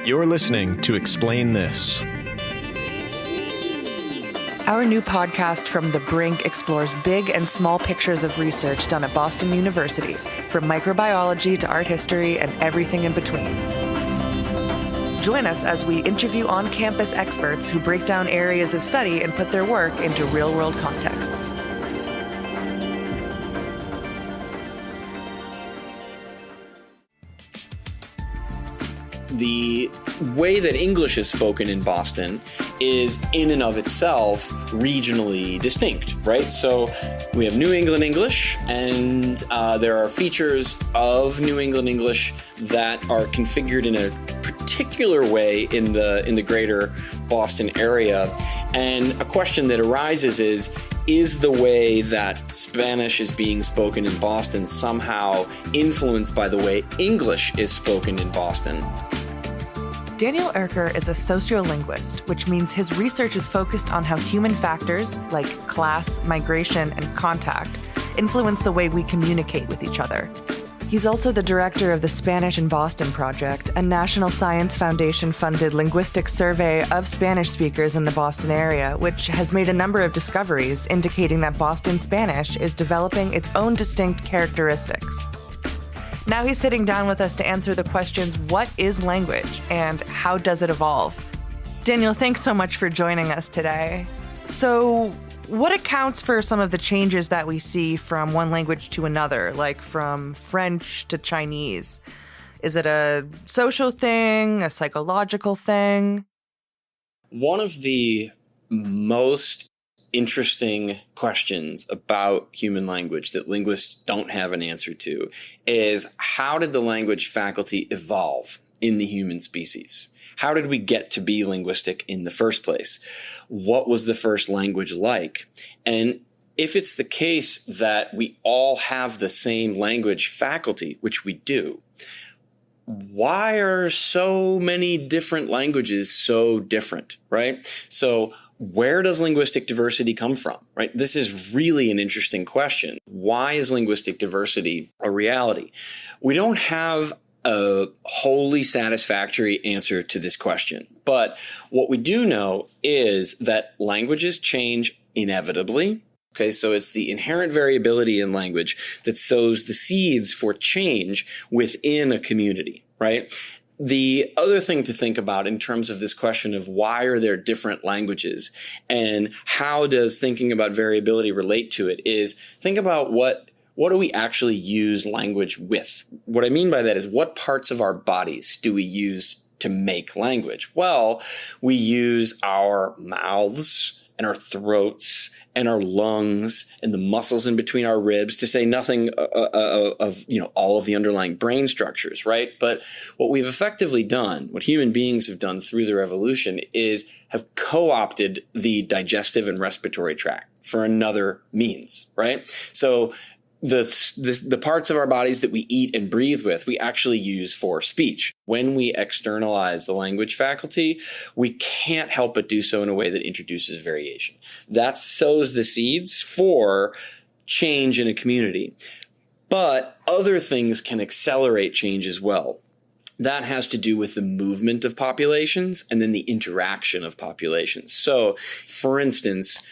You're listening to Explain This. Our new podcast from the Brink explores big and small pictures of research done at Boston University, from microbiology to art history and everything in between. Join us as we interview on-campus experts who break down areas of study and put their work into real-world contexts. The way that English is spoken in Boston is in and of itself regionally distinct, right? So we have New England English, and there are features of New England English that are configured in a particular way in the greater Boston area. And a question that arises is the way that Spanish is being spoken in Boston somehow influenced by the way English is spoken in Boston? Daniel Erker is a sociolinguist, which means his research is focused on how human factors like class, migration, and contact influence the way we communicate with each other. He's also the director of the Spanish in Boston Project, a National Science Foundation-funded linguistic survey of Spanish speakers in the Boston area, which has made a number of discoveries indicating that Boston Spanish is developing its own distinct characteristics. Now he's sitting down with us to answer the questions, what is language and how does it evolve? Daniel, thanks so much for joining us today. So what accounts for some of the changes that we see from one language to another, like from French to Chinese? Is it a social thing, a psychological thing? One of the most interesting questions about human language that linguists don't have an answer to is, how did the language faculty evolve in the human species? How did we get to be linguistic in the first place? What was the first language like? And if it's the case that we all have the same language faculty, which we do, why are so many different languages so different, right? So where does linguistic diversity come from, right? This is really an interesting question. Why is linguistic diversity a reality? We don't have a wholly satisfactory answer to this question. But what we do know is that languages change inevitably. Okay, so it's the inherent variability in language that sows the seeds for change within a community, right? The other thing to think about in terms of this question of why are there different languages and how does thinking about variability relate to it is think about what do we actually use language with? What I mean by that is, what parts of our bodies do we use to make language? Well, we use our mouths and our throats and our lungs and the muscles in between our ribs, to say nothing of all of the underlying brain structures, right? But what we've effectively done, what human beings have done through their evolution, is have co-opted the digestive and respiratory tract for another means, right? So the parts of our bodies that we eat and breathe with, we actually use for speech. When we externalize the language faculty, we can't help but do so in a way that introduces variation. That sows the seeds for change in a community. But other things can accelerate change as well. That has to do with the movement of populations and then the interaction of populations. So, for instance,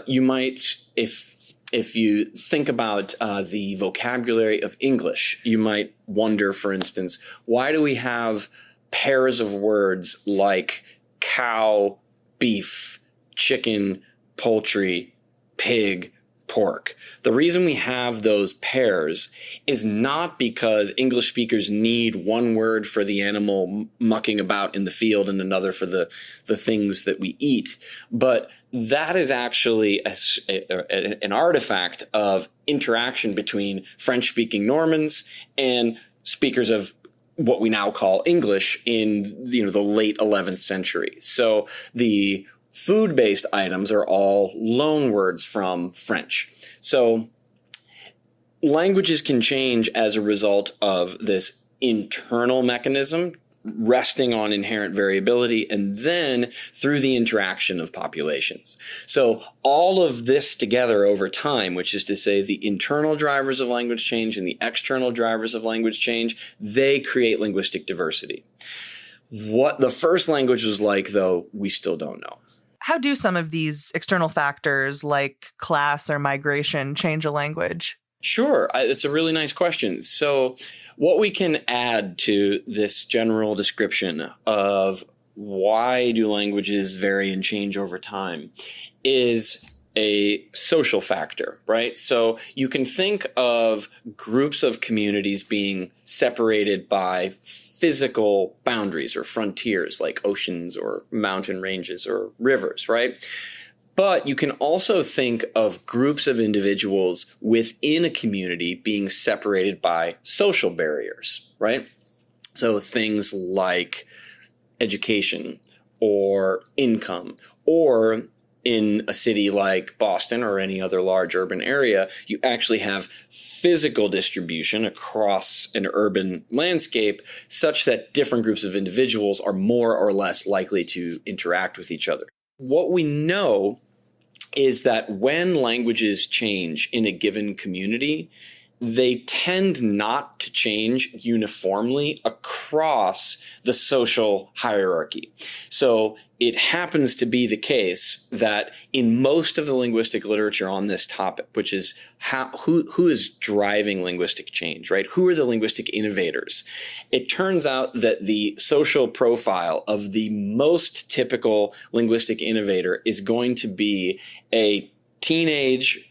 you might, if you think about the vocabulary of English, you might wonder, for instance, why do we have pairs of words like cow, beef, chicken, poultry, pig, pork? The reason we have those pairs is not because English speakers need one word for the animal mucking about in the field and another for the things that we eat, but that is actually an artifact of interaction between French-speaking Normans and speakers of what we now call English in the late 11th century. So the food-based items are all loan words from French. So languages can change as a result of this internal mechanism resting on inherent variability, and then through the interaction of populations. So all of this together over time, which is to say the internal drivers of language change and the external drivers of language change, they create linguistic diversity. What the first language was like, though, we still don't know. How do some of these external factors like class or migration change a language? Sure. It's a really nice question. So what we can add to this general description of why do languages vary and change over time is a social factor, right? So you can think of groups of communities being separated by physical boundaries or frontiers like oceans or mountain ranges or rivers, right? But you can also think of groups of individuals within a community being separated by social barriers, right? So things like education or income, or in a city like Boston or any other large urban area, you actually have physical distribution across an urban landscape such that different groups of individuals are more or less likely to interact with each other. What we know is that when languages change in a given community, they tend not to change uniformly across the social hierarchy. So it happens to be the case that in most of the linguistic literature on this topic, which is who is driving linguistic change, right? Who are the linguistic innovators? It turns out that the social profile of the most typical linguistic innovator is going to be a teenage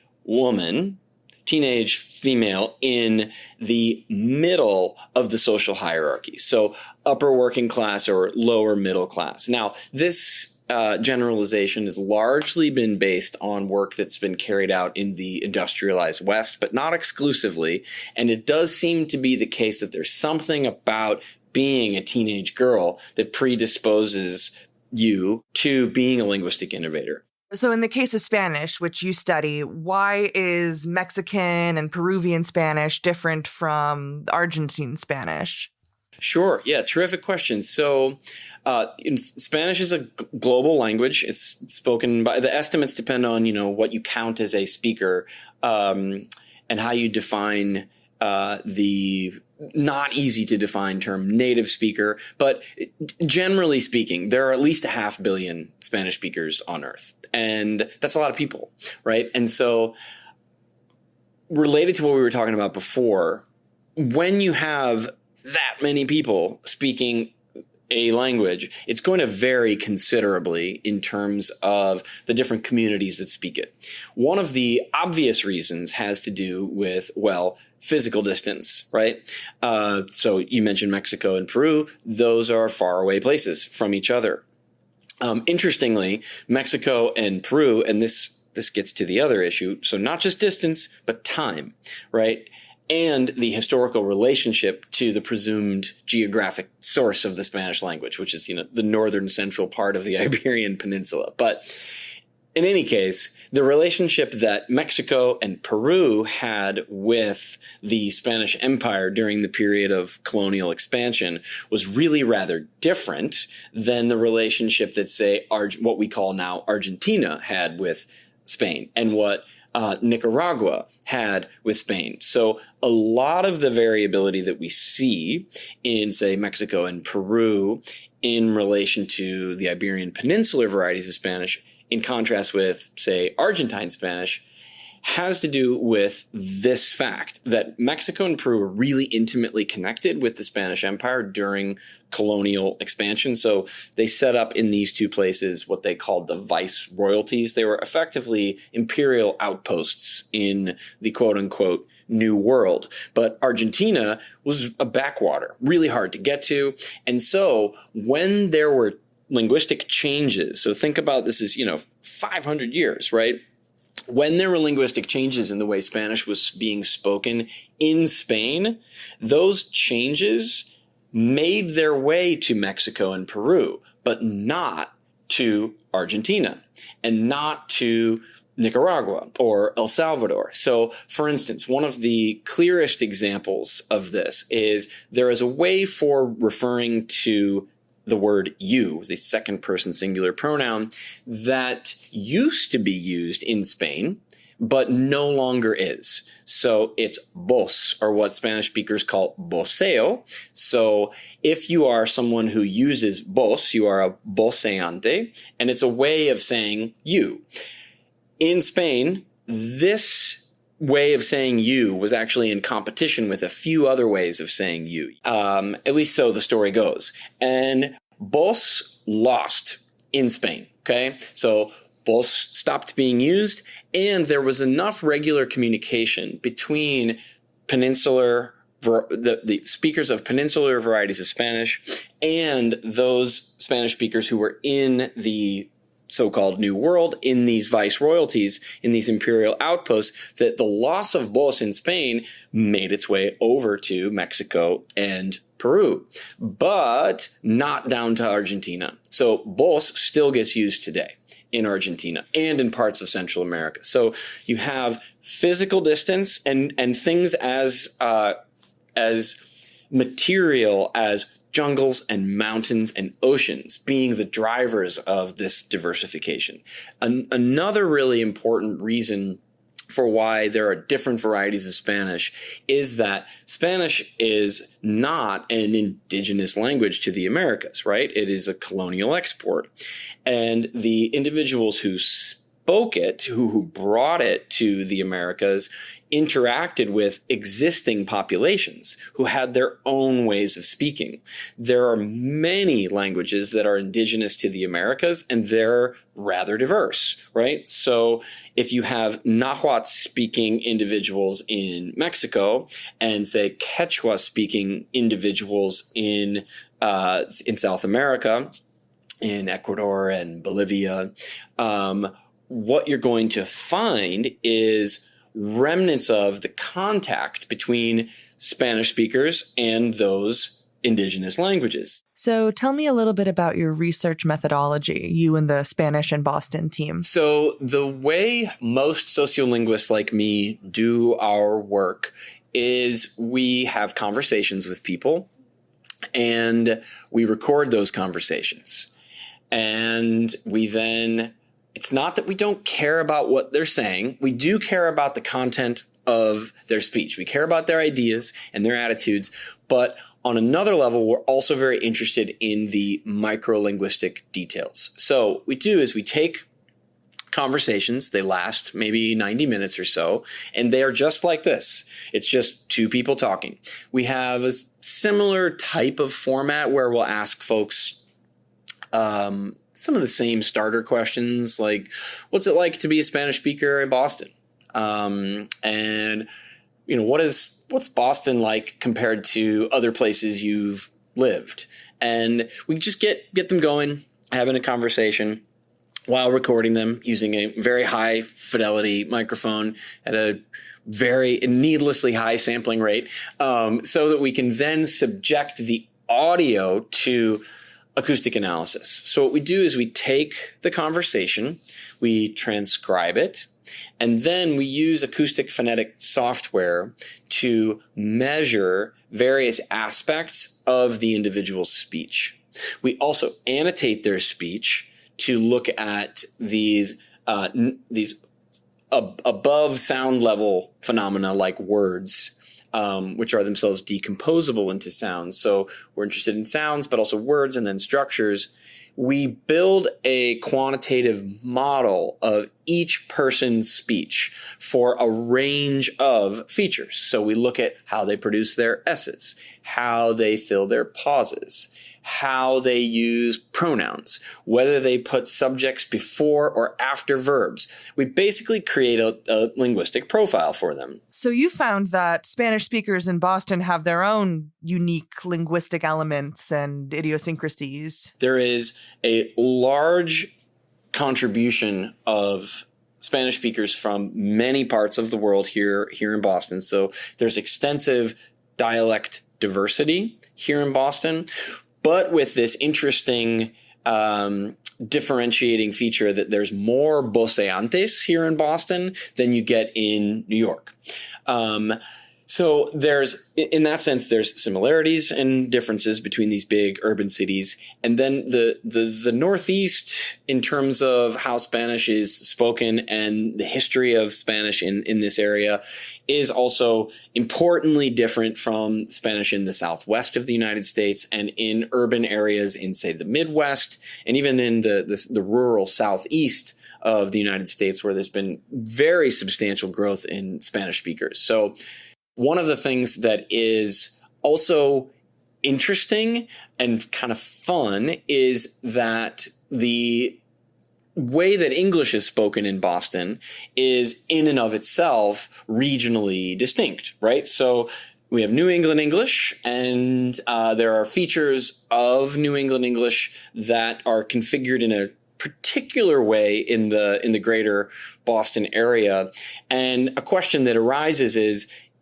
female in the middle of the social hierarchy. So upper working class or lower middle class. Now, this generalization has largely been based on work that's been carried out in the industrialized West, but not exclusively. And it does seem to be the case that there's something about being a teenage girl that predisposes you to being a linguistic innovator. So in the case of Spanish, which you study, why is Mexican and Peruvian Spanish different from Argentine Spanish? Sure. Yeah. Terrific question. So Spanish is a global language. It's spoken by the estimates depend on, what you count as a speaker and how you define the not easy to define term native speaker. But generally speaking, there are at least 500 million Spanish speakers on Earth. And that's a lot of people, right? And so related to what we were talking about before, when you have that many people speaking a language, it's going to vary considerably in terms of the different communities that speak it. One of the obvious reasons has to do with, physical distance, right? So you mentioned Mexico and Peru. Those are faraway places from each other. Interestingly, Mexico and Peru, and this gets to the other issue, so not just distance, but time, right? And the historical relationship to the presumed geographic source of the Spanish language, which is, the northern central part of the Iberian Peninsula. But in any case, the relationship that Mexico and Peru had with the Spanish Empire during the period of colonial expansion was really rather different than the relationship that, say, what we call now Argentina had with Spain and what Nicaragua had with Spain. So a lot of the variability that we see in, say, Mexico and Peru in relation to the Iberian Peninsular varieties of Spanish, in contrast with, say, Argentine Spanish, has to do with this fact that Mexico and Peru were really intimately connected with the Spanish Empire during colonial expansion. So they set up in these two places what they called the viceroyalties. They were effectively imperial outposts in the quote-unquote New World. But Argentina was a backwater, really hard to get to. And so when there were linguistic changes, so think about this as, 500 years, right? When there were linguistic changes in the way Spanish was being spoken in Spain, those changes made their way to Mexico and Peru, but not to Argentina and not to Nicaragua or El Salvador. So, for instance, one of the clearest examples of this is there is a way for referring to the word you, the second person singular pronoun, that used to be used in Spain, but no longer is. So it's vos, or what Spanish speakers call voceo. So if you are someone who uses vos, you are a voceante, and it's a way of saying you. In Spain, this way of saying you was actually in competition with a few other ways of saying you. At least so the story goes. And vos lost in Spain, okay? So vos stopped being used, and there was enough regular communication between the speakers of peninsular varieties of Spanish and those Spanish speakers who were in the so-called New World, in these viceroyalties, in these imperial outposts, that the loss of vos in Spain made its way over to Mexico and Peru, but not down to Argentina. So vos still gets used today in Argentina and in parts of Central America. So you have physical distance and things as material as jungles and mountains and oceans being the drivers of this diversification. Another really important reason for why there are different varieties of Spanish is that Spanish is not an indigenous language to the Americas, right? It is a colonial export. And the individuals who spoke it, who brought it to the Americas, interacted with existing populations who had their own ways of speaking. There are many languages that are indigenous to the Americas, and they're rather diverse, right? So if you have Nahuatl speaking individuals in Mexico and say Quechua speaking individuals in South America, in Ecuador and Bolivia, what you're going to find is remnants of the contact between Spanish speakers and those indigenous languages. So tell me a little bit about your research methodology, you and the Spanish and Boston team. So the way most sociolinguists like me do our work is we have conversations with people and we record those conversations. And we then, it's not that we don't care about what they're saying. We do care about the content of their speech. We care about their ideas and their attitudes. But on another level, we're also very interested in the microlinguistic details. So what we do is we take conversations. They last maybe 90 minutes or so, and they are just like this. It's just two people talking. We have a similar type of format where we'll ask folks some of the same starter questions, like what's it like to be a Spanish speaker in Boston? And you know, what's Boston like compared to other places you've lived? And we just get them going, having a conversation while recording them using a very high fidelity microphone at a very needlessly high sampling rate, so that we can then subject the audio to acoustic analysis. So what we do is we take the conversation, we transcribe it, and then we use acoustic phonetic software to measure various aspects of the individual's speech. We also annotate their speech to look at these above sound level phenomena like words, which are themselves decomposable into sounds. So we're interested in sounds, but also words and then structures. We build a quantitative model of each person's speech for a range of features. So we look at how they produce their S's, how they fill their pauses, how they use pronouns, whether they put subjects before or after verbs. We basically create a linguistic profile for them. So you found that Spanish speakers in Boston have their own unique linguistic elements and idiosyncrasies. There is a large contribution of Spanish speakers from many parts of the world here in Boston. So there's extensive dialect diversity here in Boston, but with this interesting differentiating feature that there's more voceantes here in Boston than you get in New York. So there's, in that sense, there's similarities and differences between these big urban cities. And then the Northeast, in terms of how Spanish is spoken and the history of Spanish in this area, is also importantly different from Spanish in the Southwest of the United States and in urban areas in, say, the Midwest, and even in the rural Southeast of the United States, where there's been very substantial growth in Spanish speakers. So one of the things that is also interesting and kind of fun is that the way that English is spoken in Boston is in and of itself regionally distinct, right? So we have New England English, and there are features of New England English that are configured in a particular way in the greater Boston area. And a question that arises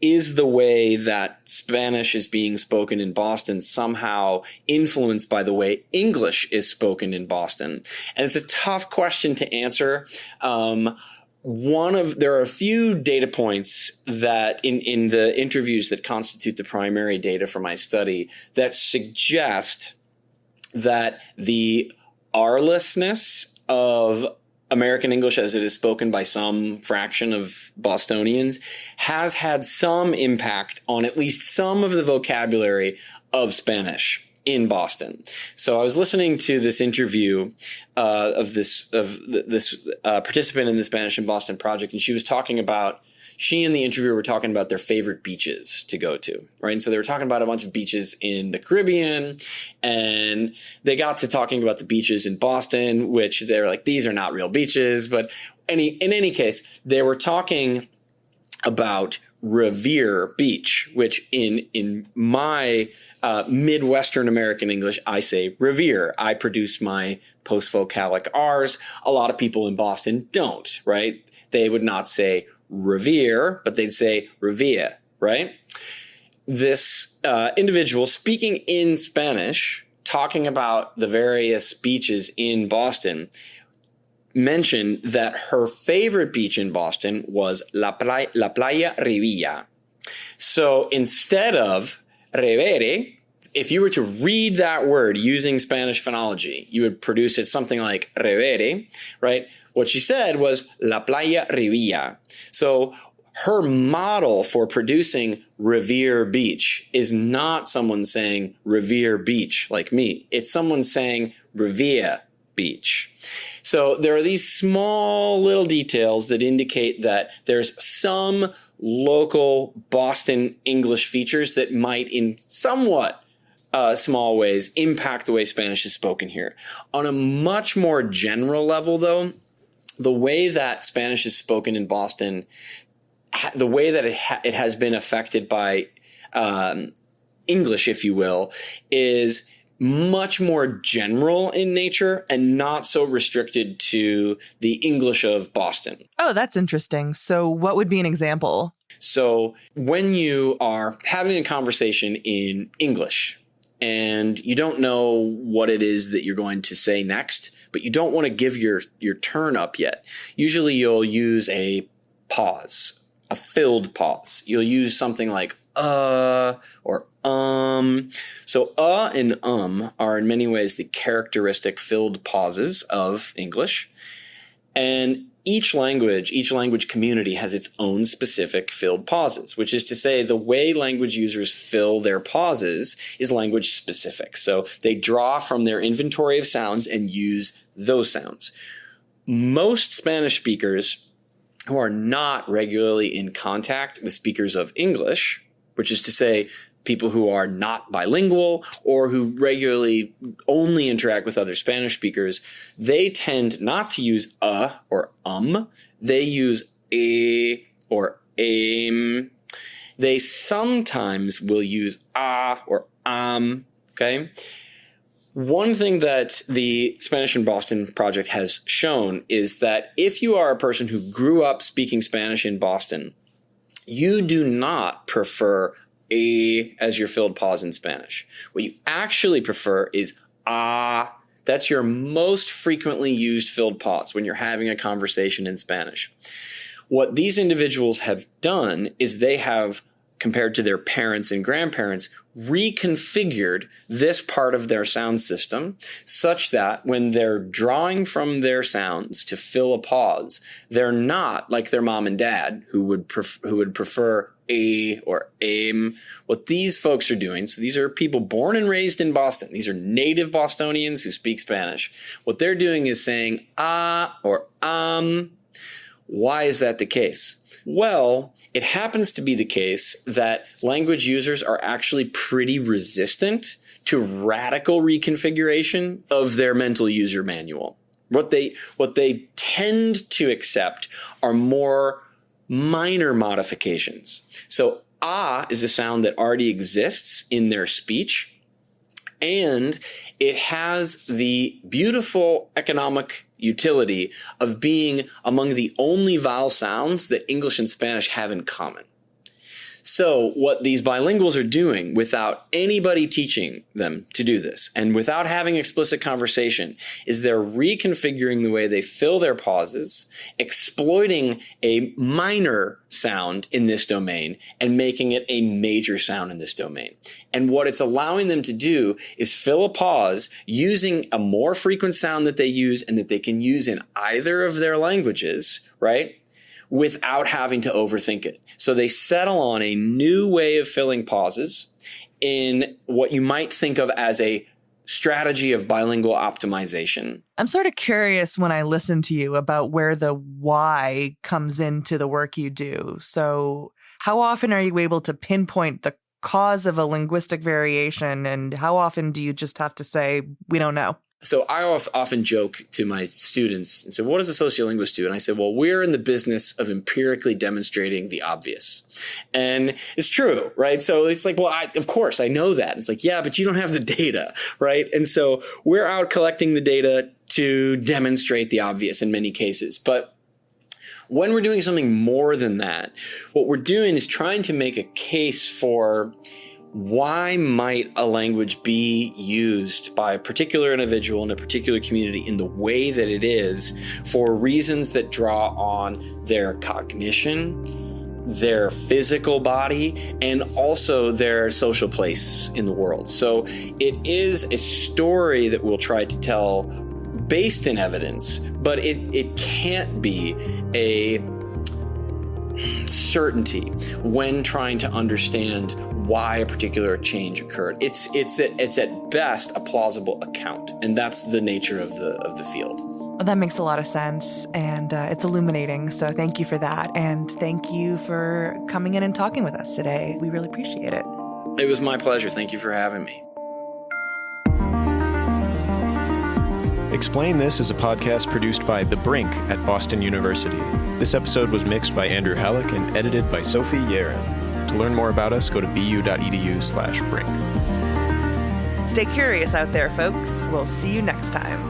is the way that Spanish is being spoken in Boston somehow influenced by the way English is spoken in Boston? And it's a tough question to answer. There are a few data points that in the interviews that constitute the primary data for my study that suggest that the R-lessness of American English as it is spoken by some fraction of Bostonians has had some impact on at least some of the vocabulary of Spanish in Boston. So I was listening to this interview of this participant in the Spanish in Boston project, and she and the interviewer were talking about their favorite beaches to go to, right? And so they were talking about a bunch of beaches in the Caribbean, and they got to talking about the beaches in Boston, which they're like, these are not real beaches. But in any case, they were talking about Revere Beach, which in my Midwestern American English, I say Revere. I produce my post-vocalic R's. A lot of people in Boston don't, right? They would not say Revere, but they'd say Revere, right? This individual speaking in Spanish, talking about the various beaches in Boston, mentioned that her favorite beach in Boston was La Playa Rivilla. So instead of Revere, if you were to read that word using Spanish phonology, you would produce it something like Revere, right? What she said was La Playa Rivilla. So her model for producing Revere Beach is not someone saying Revere Beach like me. It's someone saying Revere Beach. So there are these small little details that indicate that there's some local Boston English features that might in somewhat small ways impact the way Spanish is spoken here. On a much more general level, though, the way that Spanish is spoken in Boston, the way that it has been affected by English, if you will, is much more general in nature and not so restricted to the English of Boston. Oh, that's interesting. So what would be an example? So when you are having a conversation in English and you don't know what it is that you're going to say next, but you don't want to give your turn up yet, usually you'll use a pause, a filled pause. You'll use something like or So and are in many ways the characteristic filled pauses of English. And each language community has its own specific filled pauses, which is to say the way language users fill their pauses is language specific. So they draw from their inventory of sounds and use those sounds. Most Spanish speakers who are not regularly in contact with speakers of English, which is to say people who are not bilingual or who regularly only interact with other Spanish speakers, they tend not to use or they use a or aim. They sometimes will use or okay? One thing that the Spanish in Boston project has shown is that if you are a person who grew up speaking Spanish in Boston, you do not prefer as your filled pause in Spanish. What you actually prefer is That's your most frequently used filled pause when you're having a conversation in Spanish. What these individuals have done is they have compared to their parents and grandparents, reconfigured this part of their sound system such that when they're drawing from their sounds to fill a pause, they're not like their mom and dad who would prefer a or aim. What these folks are doing, so these are people born and raised in Boston. These are native Bostonians who speak Spanish. What they're doing is saying or Why is that the case? Well, it happens to be the case that language users are actually pretty resistant to radical reconfiguration of their mental user manual. What they tend to accept are more minor modifications. So is a sound that already exists in their speech, and it has the beautiful economic utility of being among the only vowel sounds that English and Spanish have in common. So what these bilinguals are doing without anybody teaching them to do this and without having explicit conversation is they're reconfiguring the way they fill their pauses, exploiting a minor sound in this domain and making it a major sound in this domain. And what it's allowing them to do is fill a pause using a more frequent sound that they use and that they can use in either of their languages, right? Without having to overthink it. So they settle on a new way of filling pauses in what you might think of as a strategy of bilingual optimization. I'm sort of curious when I listen to you about where the why comes into the work you do. So how often are you able to pinpoint the cause of a linguistic variation, and how often do you just have to say, we don't know? So I often joke to my students and say, what does a sociolinguist do? And I say, well, we're in the business of empirically demonstrating the obvious. And it's true, right? So it's like, well, of course, I know that. It's like, yeah, but you don't have the data, right? And so we're out collecting the data to demonstrate the obvious in many cases. But when we're doing something more than that, what we're doing is trying to make a case for why might a language be used by a particular individual in a particular community in the way that it is for reasons that draw on their cognition, their physical body, and also their social place in the world. So it is a story that we'll try to tell based in evidence, but it can't be a certainty when trying to understand why a particular change occurred. It's at best a plausible account, and that's the nature of the field. Well, that makes a lot of sense, and it's illuminating. So thank you for that, and thank you for coming in and talking with us today. We really appreciate it. It was my pleasure. Thank you for having me. Explain This is a podcast produced by The Brink at Boston University. This episode was mixed by Andrew Halleck and edited by Sophie Yarin. To learn more about us, go to bu.edu/brink. Stay curious out there, folks. We'll see you next time.